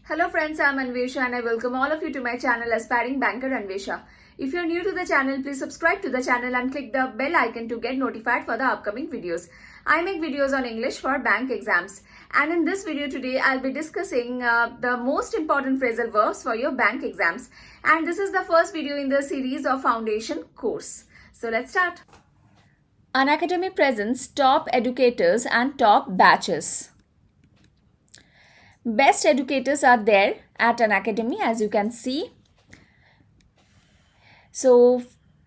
Hello friends, I'm Anvesha and I welcome all of you to my channel Aspiring Banker Anvesha. If you're new to the channel, please subscribe to the channel and click the bell icon to get notified for the upcoming videos. I make videos on English for bank exams. And in this video today, I'll be discussing the most important phrasal verbs for your bank exams. And this is the first video in the series of foundation course. So let's start. Unacademy presents top educators and top batches. Best educators are there at Unacademy, as you can see. So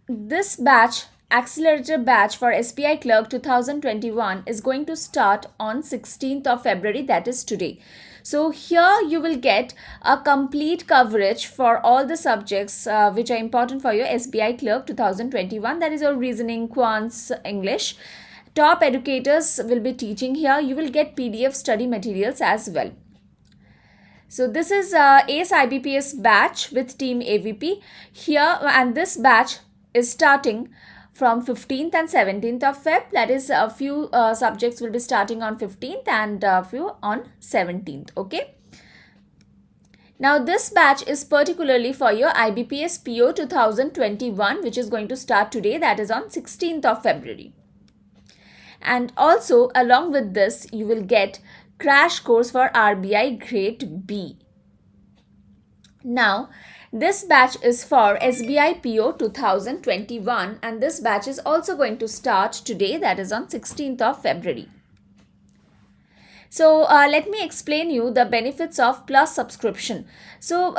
this batch, accelerator batch for SBI Clerk 2021 is going to start on 16th of February, that is today. So here you will get a complete coverage for all the subjects which are important for your SBI Clerk 2021, that is your reasoning, quants, English. Top educators will be teaching here. You will get PDF study materials as well. So this is ACE IBPS batch with team AVP here, and this batch is starting from 15th and 17th of Feb. That is, a few subjects will be starting on 15th and a few on 17th. Okay. Now this batch is particularly for your IBPS PO 2021, which is going to start today, that is on 16th of February. And also along with this, you will get crash course for RBI Grade B. Now, this batch is for SBI PO 2021 and this batch is also going to start today, that is on 16th of February. So, let me explain you the benefits of Plus subscription. So,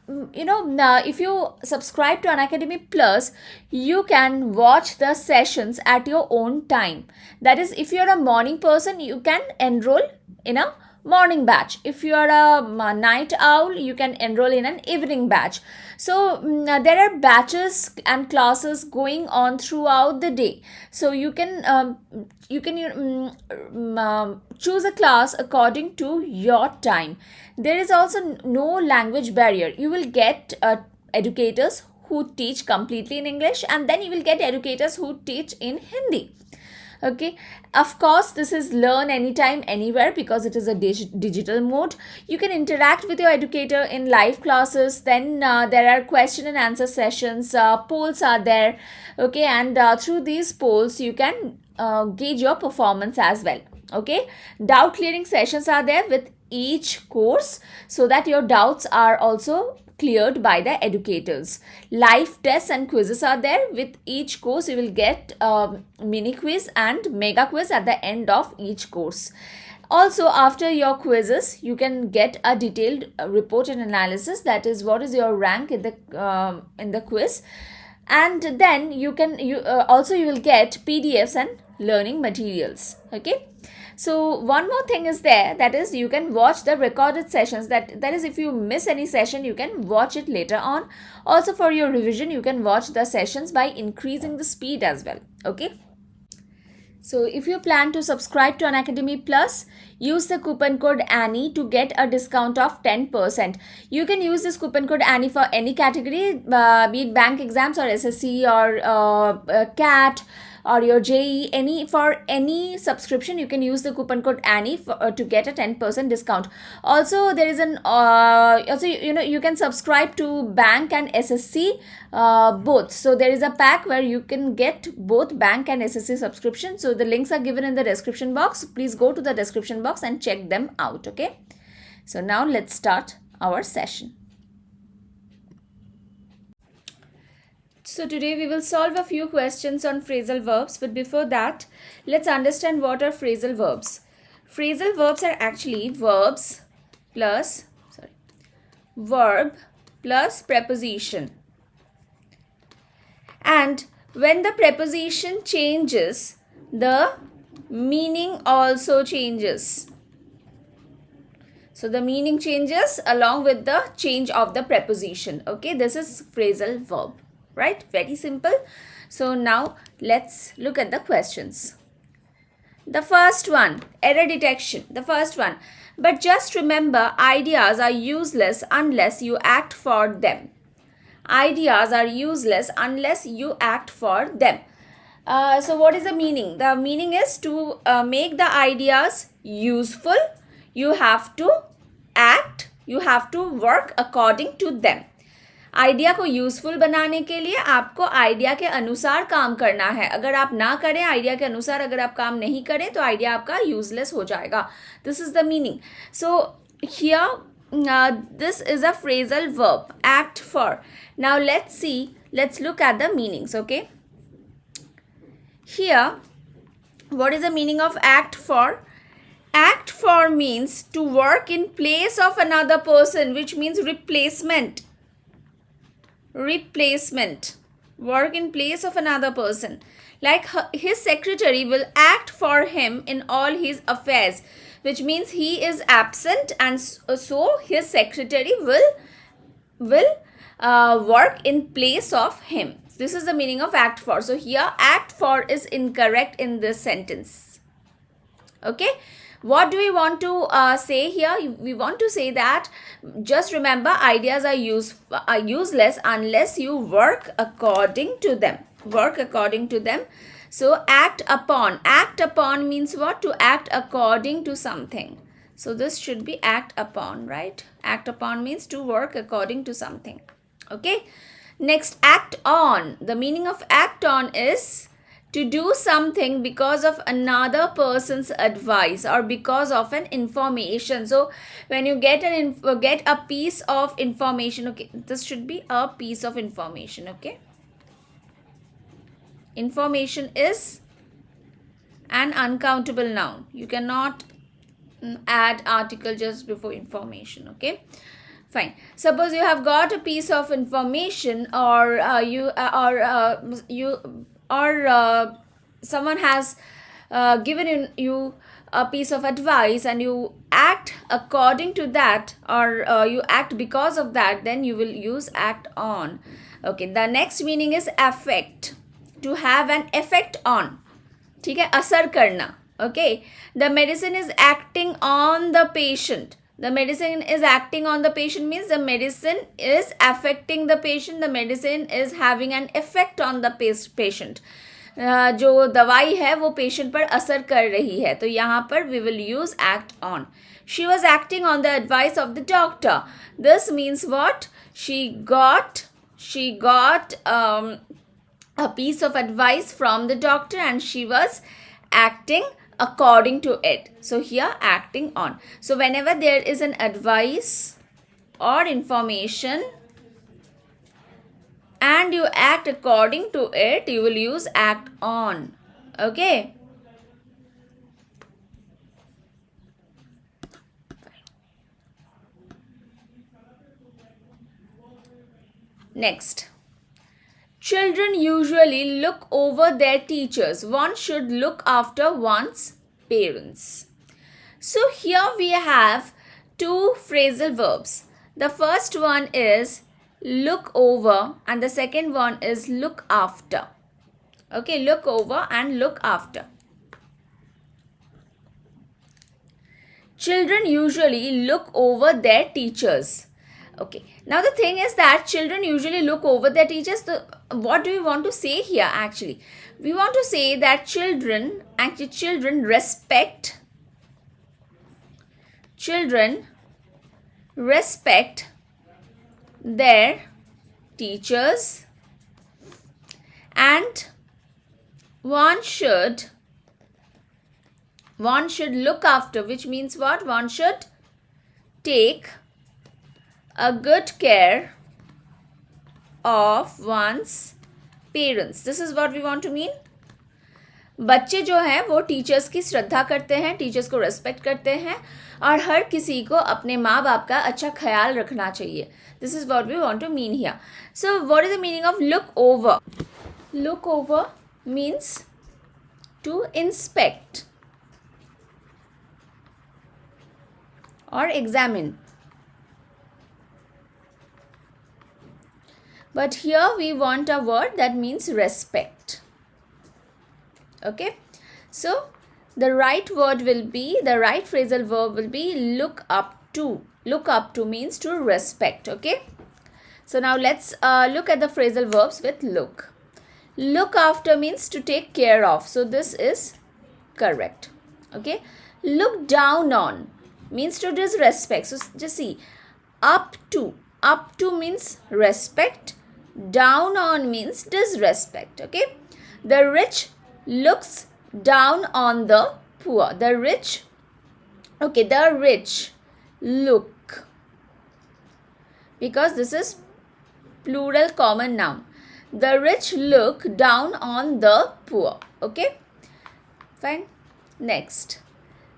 if you subscribe to Unacademy Plus, you can watch the sessions at your own time. That is, if you're a morning person, you can enroll in a morning batch. If you are a night owl, you can enroll in an evening batch. So there are batches and classes going on throughout the day. So you can choose a class according to your time. There is also no language barrier. You will get educators who teach completely in English, and then you will get educators who teach in Hindi. Okay, of course this is learn anytime anywhere because it is a digital mode. You can interact with your educator in live classes. Then there are question and answer sessions, polls are there. Okay, and through these polls you can gauge your performance as well. Okay, doubt clearing sessions are there with each course so that your doubts are also cleared by the educators. Live tests and quizzes are there. With each course, you will get mini quiz and mega quiz at the end of each course. Also, after your quizzes, you can get a detailed report and analysis. That is, what is your rank in the quiz, and then you will get PDFs and learning materials. Okay. So one more thing is there, that is you can watch the recorded sessions. That is, if you miss any session, you can watch it later on. Also for your revision, you can watch the sessions by increasing the speed as well. Okay. So if you plan to subscribe to Unacademy Plus, use the coupon code Annie to get a discount of 10%. You can use this coupon code Annie for any category, be it bank exams or SSC or CAT or your JEE, for any subscription you can use the coupon code Annie to get a 10% discount. Also there is an you can subscribe to bank and SSC both. So there is a pack where you can get both bank and SSC subscription. So the links are given in the description box. Please go to the description box and check them out. Okay, so now let's start our session. So today we will solve a few questions on phrasal verbs, but before that, let's understand what are phrasal verbs. Phrasal verbs are actually verb plus preposition. And when the preposition changes, the meaning also changes. So the meaning changes along with the change of the preposition. Okay, this is phrasal verb. Right? Very simple. So now let's look at the questions. The first one, error detection. The first one, but just remember, ideas are useless unless you act for them. Ideas are useless unless you act for them. So what is the meaning? The meaning is to make the ideas useful, you have to act You have to work according to them. Idea को useful बनाने के लिए आपको idea के अनुसार काम करना है. अगर आप ना करें आइडिया के अनुसार, अगर आप काम नहीं करें तो आइडिया आपका यूजलेस हो जाएगा. This is the meaning. So here this is a phrasal verb, act for. Now let's look at the meanings. Okay, here what is the meaning of act for? Act for means to work in place of another person, which means replacement. Work in place of another person. Like his secretary will act for him in all his affairs, which means he is absent, and so his secretary will work in place of him. This is the meaning of act for. So here act for is incorrect in this sentence. Okay, what do we want to say here? We want to say that just remember, ideas are useless unless you work according to them. So act upon means what? To act according to something. So this should be act upon, right? Act upon means to work according to something. Okay, next, act on. The meaning of act on is to do something because of another person's advice or because of an information. So when you get a piece of information, okay, this should be a piece of information. Okay, information is an uncountable noun. You cannot add article just before information. Okay, fine. Suppose you have got a piece of information, or someone has given you a piece of advice and you act according to that, or you act because of that, then you will use act on. Okay, the next meaning is affect. To have an effect on. ठीक है, असर करना. Okay, the medicine is acting on the patient. The medicine is acting on the patient means the medicine is affecting the patient. The medicine is having an effect on the patient. जो दवाई है वो patient पर असर कर रही है, तो यहाँ पर we will use act on. She was acting on the advice of the doctor. This means what? She got a piece of advice from the doctor and she was acting according to it. So here acting on. So whenever there is an advice or information and you act according to it, you will use act on. Okay, next, children usually look over their teachers. One should look after one's parents. So here we have two phrasal verbs. The first one is look over and the second one is look after. Okay, look over and look after. Children usually look over their teachers. Okay, now the thing is that children usually look over their teachers. So what do we want to say here? Actually, we want to say that children respect their teachers, and one should look after, which means what? One should take a good care of one's parents. This is what we want to mean. बच्चे जो हैं वो teachers की श्रद्धा करते हैं, teachers को respect करते हैं और हर किसी को अपने माँ बाप का अच्छा ख्याल रखना चाहिए. This is what we want to mean here. So what is the meaning of look over? Look over means to inspect or examine. But here we want a word that means respect. Okay, so the right phrasal verb will be look up to. Look up to means to respect. Okay, so now let's look at the phrasal verbs with look. Look after means to take care of, so this is correct. Okay, look down on means to disrespect. So just see, Up to. Up to means respect. Down on means disrespect. Okay. The rich looks down on the poor. The rich look, because this is plural common noun. The rich look down on the poor. Okay, fine. Next,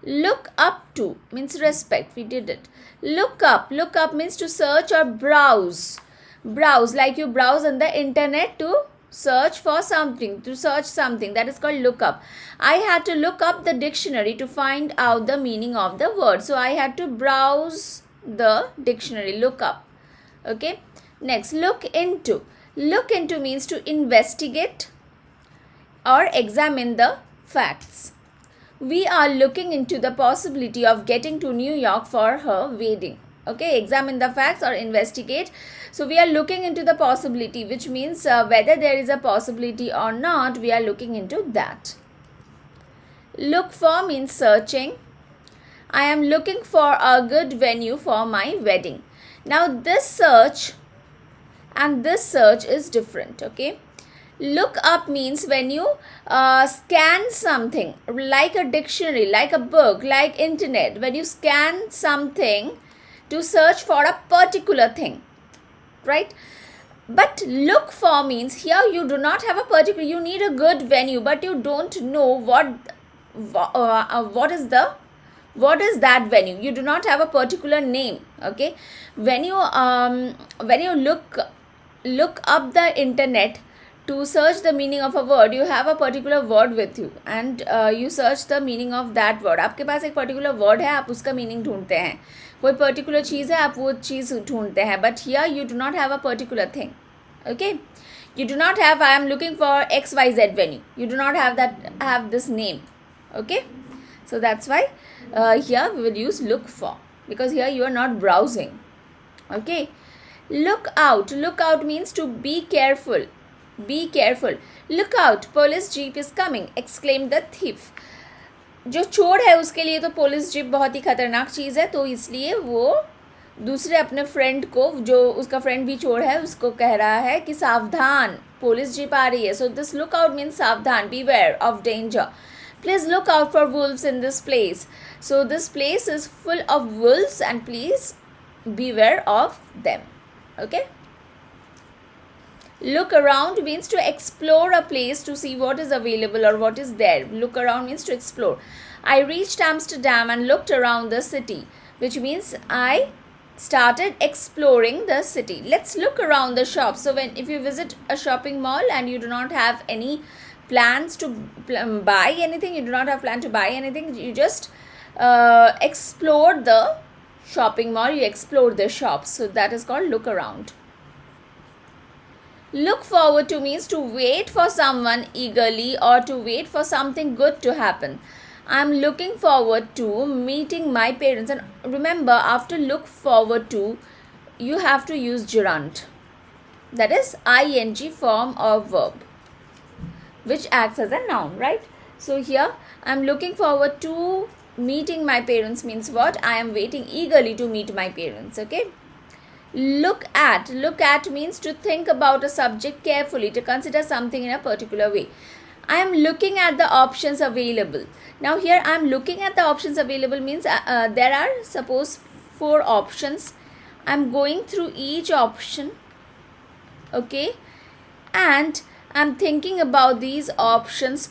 look up to means respect. We did it. Look up means to search or browse. Browse, like you browse on the internet to search for something, that is called look up. I had to look up the dictionary to find out the meaning of the word, so I had to browse the dictionary. Look up. Okay. Next, look into means to investigate or examine the facts. We are looking into the possibility of getting to New York for her wedding. Okay, examine the facts or investigate. So we are looking into the possibility, which means whether there is a possibility or not, we are looking into that. Look for means searching. I am looking for a good venue for my wedding. Now this search and this search is different. Okay. Look up means when you scan something like a dictionary, like a book, like internet, when you scan something to search for a particular thing, right? But look for means here you do not have a particular, you need a good venue, but you don't know what is that venue. You do not have a particular name. Okay, when you look up the internet to search the meaning of a word, you have a particular word with you and you search the meaning of that word. आपके पास एक particular word है, आप उसका meaning ढूंढते हैं. कोई particular चीज़ है, आप वो चीज़ ढूंढते हैं. But here you do not have a particular thing. Okay, you do not have I am looking for XYZ venue. You do not have this name. Okay, so that's why here we will use look for, because here you are not browsing. Okay, look out means to be careful. Be careful. Look out, police jeep is coming, exclaimed the thief. जो चोर है उसके लिए तो police jeep बहुत ही खतरनाक चीज़ है, तो इसलिए वो दूसरे अपने फ्रेंड को, जो उसका फ्रेंड भी चोर है, उसको कह रहा है कि सावधान, पुलिस जीप आ रही है. So this look out means सावधान, beware of danger. Please look out for wolves in this place. So this place is full of wolves and please beware of them. Okay. Look around means to explore a place to see what is available or what is there. Look around means to explore. I reached Amsterdam and looked around the city, which means I started exploring the city. Let's look around the shops. So if you visit a shopping mall and you do not have any plans to buy anything, you just explore the shopping mall, you explore the shops. So that is called look around. Look forward to means to wait for someone eagerly or to wait for something good to happen. I am looking forward to meeting my parents. And remember, after look forward to, you have to use gerund. That is ing form of verb, which acts as a noun, right? So here, I am looking forward to meeting my parents means what? I am waiting eagerly to meet my parents. Okay. Look at means to think about a subject carefully, to consider something in a particular way. I am looking at the options available. Now here I am looking at the options available means there are suppose 4 options. I am going through each option. Okay, and I am thinking about these options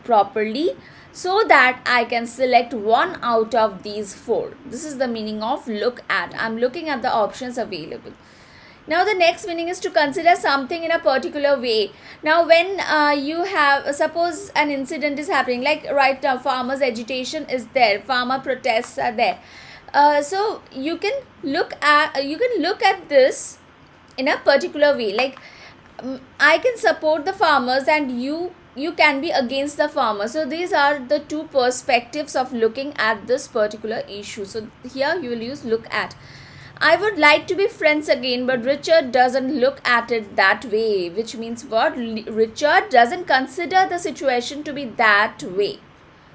properly so that I can select one out of these 4. This is the meaning of look at. I'm looking at the options available. Now the next meaning is to consider something in a particular way. Now when you have, suppose an incident is happening, like right now farmers agitation is there, farmer protests are there. So you can look at this in a particular way. Like I can support the farmers and you can be against the farmer. So these are the 2 perspectives of looking at this particular issue. So here you will use look at. I would like to be friends again, but Richard doesn't look at it that way, which means what? Richard doesn't consider the situation to be that way.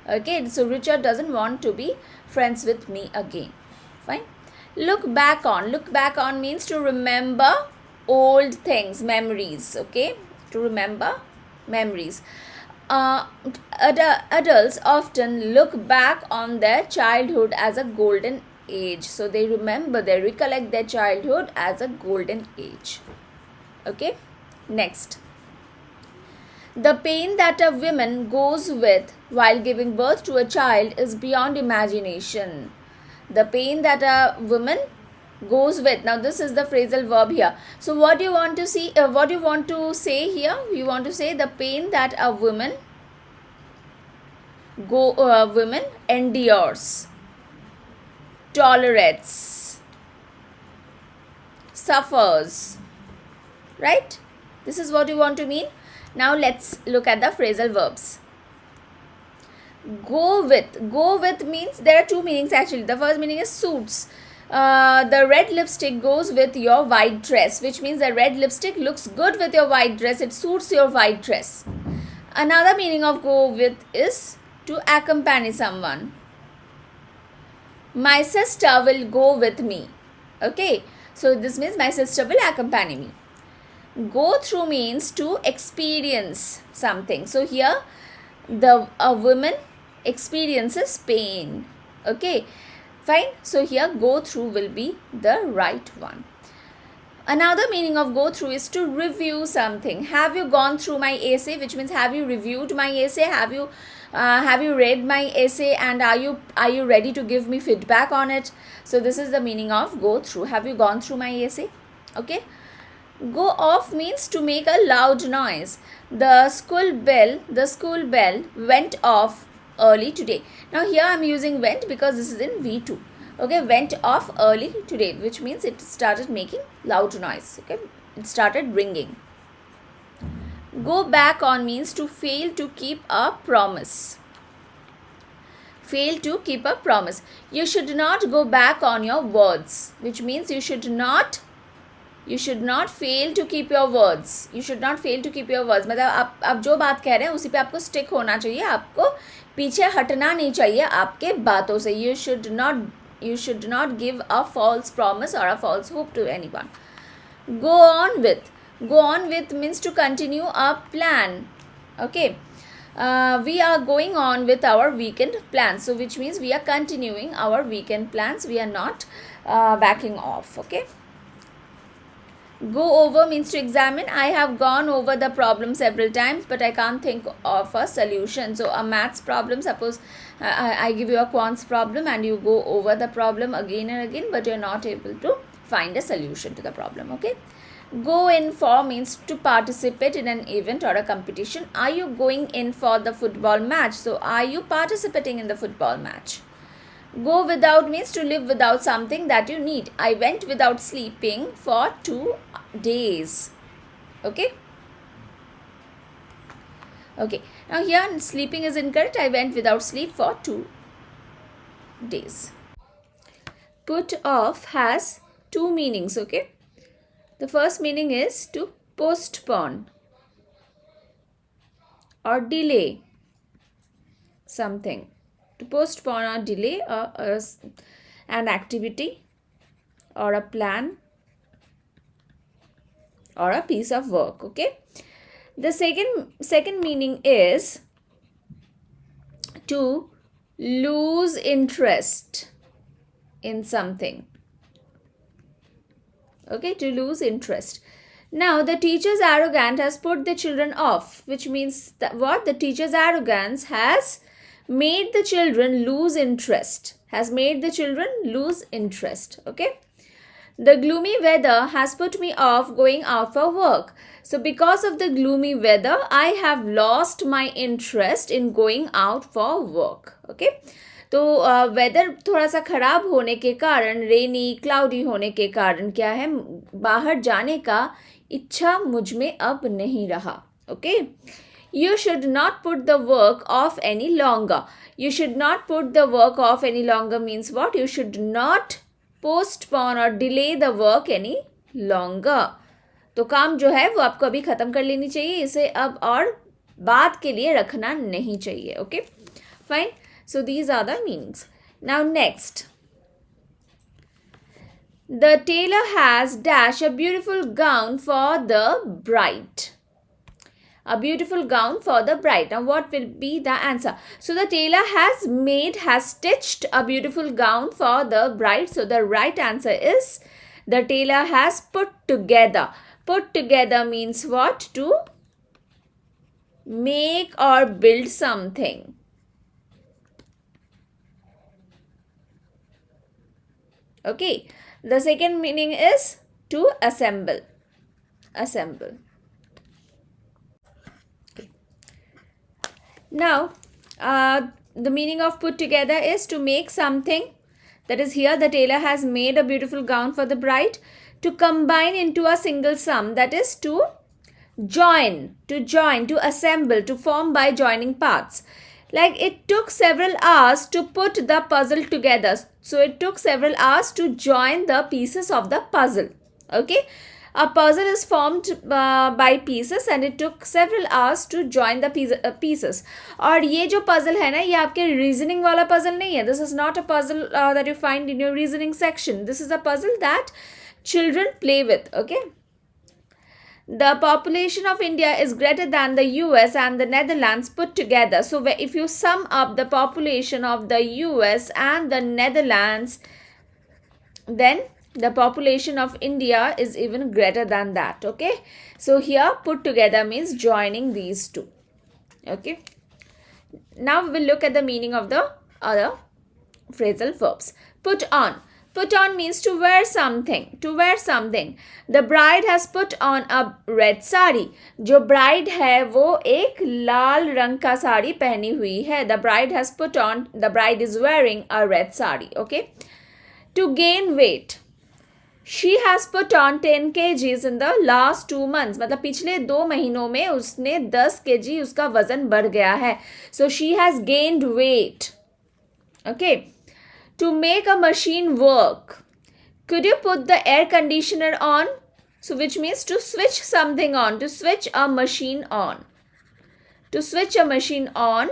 Okay, so Richard doesn't want to be friends with me again. Fine. Look back on. Look back on means to remember old things, memories. Okay, to remember memories. uh, Adults often look back on their childhood as a golden age. So they remember, they recollect their childhood as a golden age. Okay, next. The pain that a woman goes with while giving birth to a child is beyond imagination. The pain that a woman goes with. Now this is the phrasal verb here. So what do you want to see? What do you want to say here? You want to say the pain that a woman endures, tolerates, suffers. Right? This is what you want to mean. Now let's look at the phrasal verbs. Go with. Go with means there are two meanings actually. The first meaning is suits. The red lipstick goes with your white dress, which means the red lipstick looks good with your white dress. It suits your white dress. Another meaning of go with is to accompany someone. My sister will go with me. Okay, so this means my sister will accompany me. Go through means to experience something. So here a woman experiences pain. Okay, fine. So here go through will be the right one. Another meaning of go through is to review something. Have you gone through my essay, which means have you reviewed my essay? Have you read my essay, and are you ready to give me feedback on it? So this is the meaning of go through. Have you gone through my essay? Okay. Go off means to make a loud noise. The school bell went off early today. Now here I am using went because this is in V2. Okay, went off early today, which means it started making loud noise. Okay, it started ringing. Go back on means to fail to keep a promise. Fail to keep a promise. You should not go back on your words, which means you should not fail to keep your words. You should not fail to keep your words. मतलब आप जो बात कह रहे हैं उसी पे आपको स्टिक होना चाहिए. आपको पीछे हटना नहीं चाहिए आपके बातों से. You should not give a false promise or a false hope to anyone. Go on with. Go on with means to continue a plan. Okay. We are going on with our weekend plans. So which means we are continuing our weekend plans. We are not backing off. Okay. Go over means to examine. I have gone over the problem several times, but I can't think of a solution. So a maths problem, suppose I give you a quants problem and you go over the problem again and again, but you're not able to find a solution to the problem. Okay. Go in for means to participate in an event or a competition. Are you going in for the football match? So are you participating in the football match? Go without means to live without something that you need. I went without sleeping for 2 days. Okay. Okay. Now here sleeping is incorrect. I went without sleep for 2 days. Put off has 2 meanings. Okay. The first meaning is to postpone or delay something. To postpone or delay an activity or a plan or a piece of work. Okay. The second meaning is to lose interest in something. Okay, to lose interest. Now the teacher's arrogance has put the children off, which means that what? The teacher's arrogance has made the children lose interest. Okay. The gloomy weather has put me off going out for work. So because of the gloomy weather, I have lost my interest in going out for work. Okay. तो weather थोड़ा सा ख़राब होने के कारण, रेनी cloudy होने के कारण क्या है, बाहर जाने का इच्छा मुझ में अब नहीं रहा. Okay. You should not put the work off any longer. You should not put the work off any longer means what? You should not postpone or delay the work any longer. तो काम जो है वो आपको अभी ख़त्म कर लेनी चाहिए. इसे अब और बाद के लिए रखना नहीं चाहिए. Okay. Fine. So these are the meanings. Now next. The tailor has dash a beautiful gown for the bride. A beautiful gown for the bride. Now what will be the answer? So the tailor has stitched a beautiful gown for the bride. So the right answer is the tailor has put together. Put together means what? To make or build something. Okay. The second meaning is to assemble. Assemble. Now, the meaning of put together is to make something. That is, here the tailor has made a beautiful gown for the bride. To combine into a single sum. That is to join, to assemble, to form by joining parts. Like it took several hours to put the puzzle together. So it took several hours to join the pieces of the puzzle. Okay. A puzzle is formed by pieces and it took several hours to join the pieces. और ये जो puzzle है ना, ये आपके reasoning वाला puzzle नहीं है. This is not a puzzle that you find in your reasoning section. This is a puzzle that children play with. Okay. The population of India is greater than the US and the Netherlands put together. So if you sum up the population of the US and the Netherlands, then the population of India is even greater than that. Okay. So here put together means joining these two. Okay. Now we will look at the meaning of the other phrasal verbs. Put on. Put on means to wear something. To wear something. The bride has put on a red sari. जो bride है वो एक लाल रंग का साड़ी पहनी हुई है. The bride has put on. The bride is wearing a red sari. Okay. To gain weight. She has put on 10 kgs in the last 2 months. मतलब पिछले 2 महीनों में उसने 10 kg उसका वजन बढ़ गया है. So she has gained weight. Okay. To make a machine work. Could you put the air conditioner on? So which means to switch something on. To switch a machine on. To switch a machine on.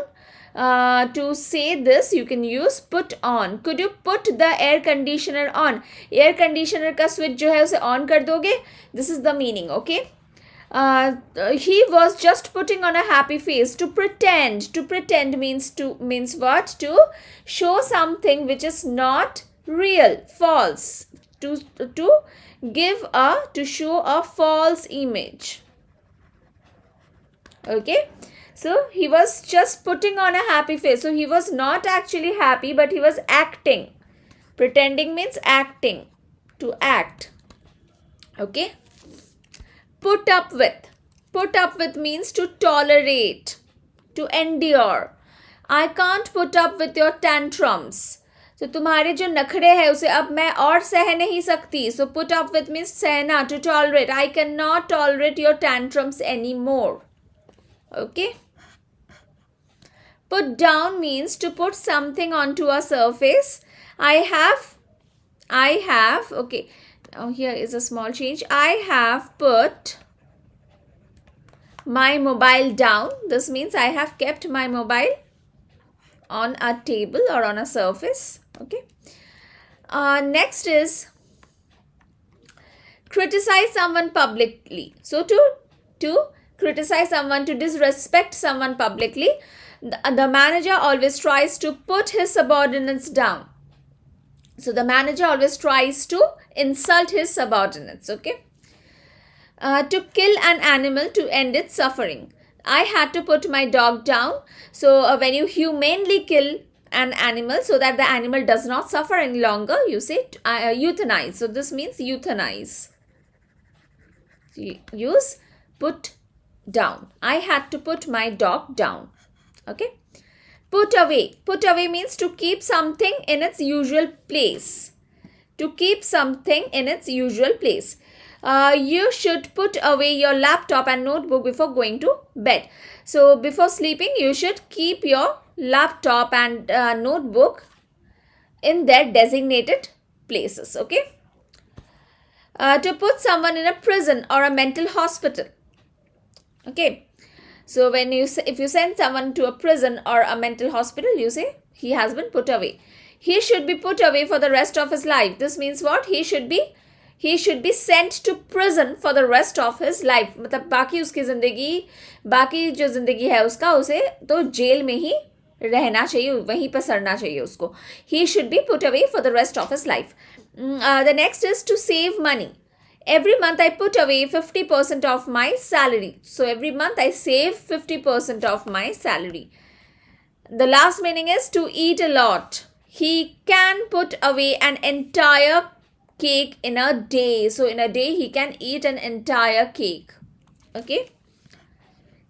To say this you can use put on. Could you put the air conditioner on? Air conditioner का switch जो है उसे on कर दोगे. This is the meaning. Okay. He was just putting on a happy face. To pretend. To pretend means what? To show something which is not real, false. To show a false image. Okay. So he was just putting on a happy face. So he was not actually happy, but he was acting. Pretending means acting. To act. Okay. Put up with. Put up with means to tolerate, to endure. I can't put up with your tantrums. So तुम्हारे जो नखरे हैं उसे अब मैं और सह नहीं सकती. So put up with means सहना, to tolerate. I cannot tolerate your tantrums anymore. Okay. Put down means to put something onto a surface. I have, okay. Now here is a small change. I have put my mobile down. This means I have kept my mobile on a table or on a surface. Okay. Next is criticize someone publicly. So to criticize someone, to disrespect someone publicly, the manager always tries to put his subordinates down. So the manager always tries to insult his subordinates. Okay. To kill an animal to end its suffering. I had to put my dog down. So when you humanely kill an animal so that the animal does not suffer any longer, you say euthanize. So this means euthanize. Use put down. I had to put my dog down. Okay. Put away. Put away means to keep something in its usual place. To keep something in its usual place. You should put away your laptop and notebook before going to bed. So before sleeping, you should keep your laptop and notebook in their designated places. Okay. To put someone in a prison or a mental hospital. Okay. So if you send someone to a prison or a mental hospital, you say he has been put away. he should be put away for the rest of his life. This means what? He should be sent to prison for the rest of his life. मतलब बाकी उसकी जिंदगी, बाकी जो जिंदगी है उसका, उसे तो जेल में ही रहना चाहिए, वहीं पर सड़ना चाहिए उसको. He should be put away for the rest of his life. The next is to save money. Every month I put away 50% of my salary. So every month I save 50% of my salary. The last meaning is to eat a lot. He can put away an entire cake in a day. So in a day he can eat an entire cake. Okay.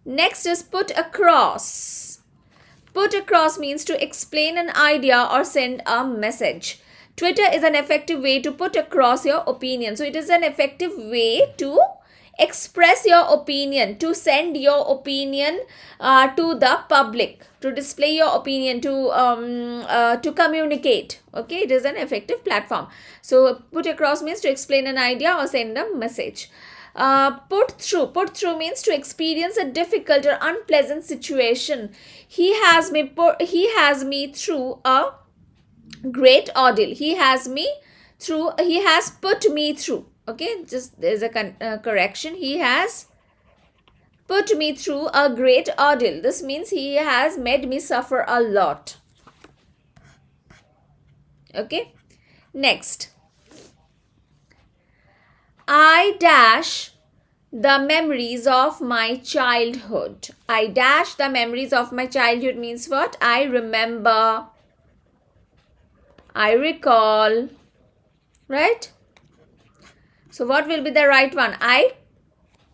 Next is put across. Put across means to explain an idea or send a message. Twitter is an effective way to put across your opinion. So it is an effective way to express your opinion, to send your opinion to the public, to display your opinion, to communicate. Okay, it is an effective platform. So put across means to explain an idea or send a message. Put through means to experience a difficult or unpleasant situation. He has me through a great ordeal. He has put me through. Okay, just there's a correction. He has put me through a great ordeal. This means he has made me suffer a lot. Okay, next. I dash the memories of my childhood. I dash the memories of my childhood means what? I remember, I recall, right? So what will be the right one? I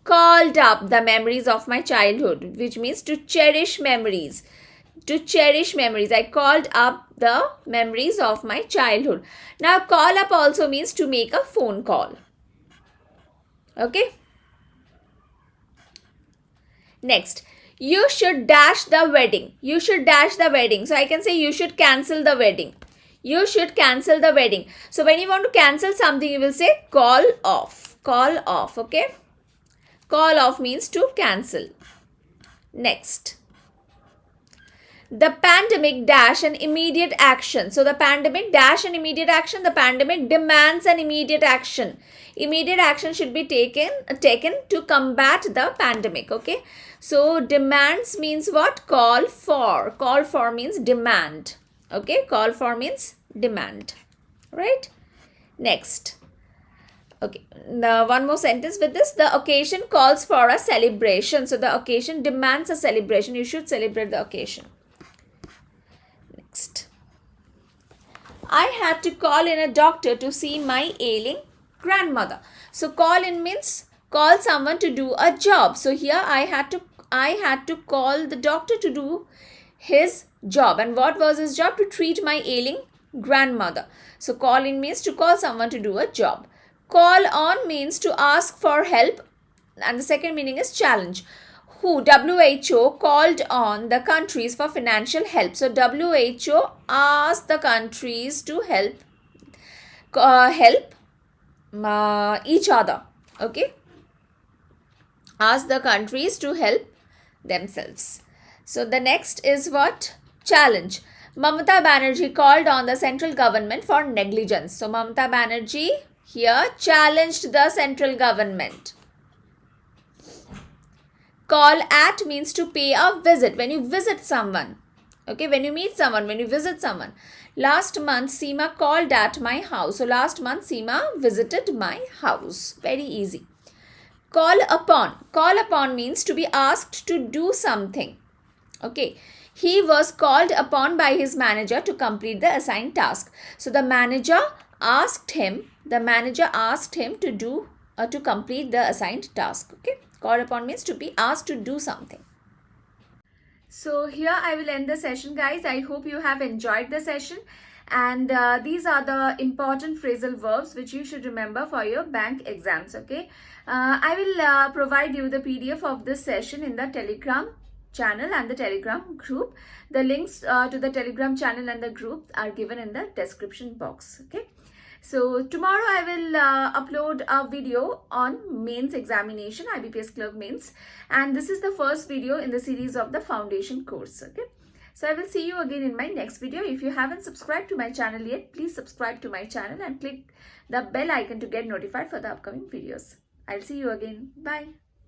called up the memories of my childhood, which means to cherish memories. To cherish memories. I called up the memories of my childhood. Now call up also means to make a phone call. Okay. Next, you should dash the wedding. You should dash the wedding. So I can say you should cancel the wedding. You should cancel the wedding. So when you want to cancel something, you will say call off. Call off. Okay. Call off means to cancel. Next. The pandemic dash an immediate action. So the pandemic dash an immediate action. The pandemic demands an immediate action. Immediate action should be taken to combat the pandemic. Okay. So demands means what? Call for. Call for means demand. Okay. Call for means demand. Right. Next. Okay. Now one more sentence with this. The occasion calls for a celebration. So the occasion demands a celebration. You should celebrate the occasion. Next. I had to call in a doctor to see my ailing grandmother. So call in means call someone to do a job. So here I had to call the doctor to do his job. And what was his job? To treat my ailing grandmother. So call in means to call someone to do a job. Call on means to ask for help. And the second meaning is challenge. WHO called on the countries for financial help. So WHO asked the countries to help each other. Okay. Ask the countries to help themselves. So the next is what? Challenge. Mamata Banerjee called on the central government for negligence. So Mamata Banerjee here challenged the central government. Call at means to pay a visit. When you visit someone. Okay, when you meet someone, when you visit someone. Last month, Seema called at my house. So last month, Seema visited my house. Very easy. Call upon. Call upon means to be asked to do something. Okay. He was called upon by his manager to complete the assigned task. So the manager asked him to complete the assigned task. Okay. Called upon means to be asked to do something. So here I will end the session, guys. I hope you have enjoyed the session. And these are the important phrasal verbs which you should remember for your bank exams. Okay. I will provide you the PDF of this session in the Telegram channel and the Telegram group. The links to the Telegram channel and the group are given in the description box. Okay. So tomorrow I will upload a video on mains examination, IBPS clerk mains, and this is the first video in the series of the foundation course. Okay. So I will see you again in my next video. If you haven't subscribed to my channel yet, please subscribe to my channel and click the bell icon to get notified for the upcoming videos. I'll see you again. Bye.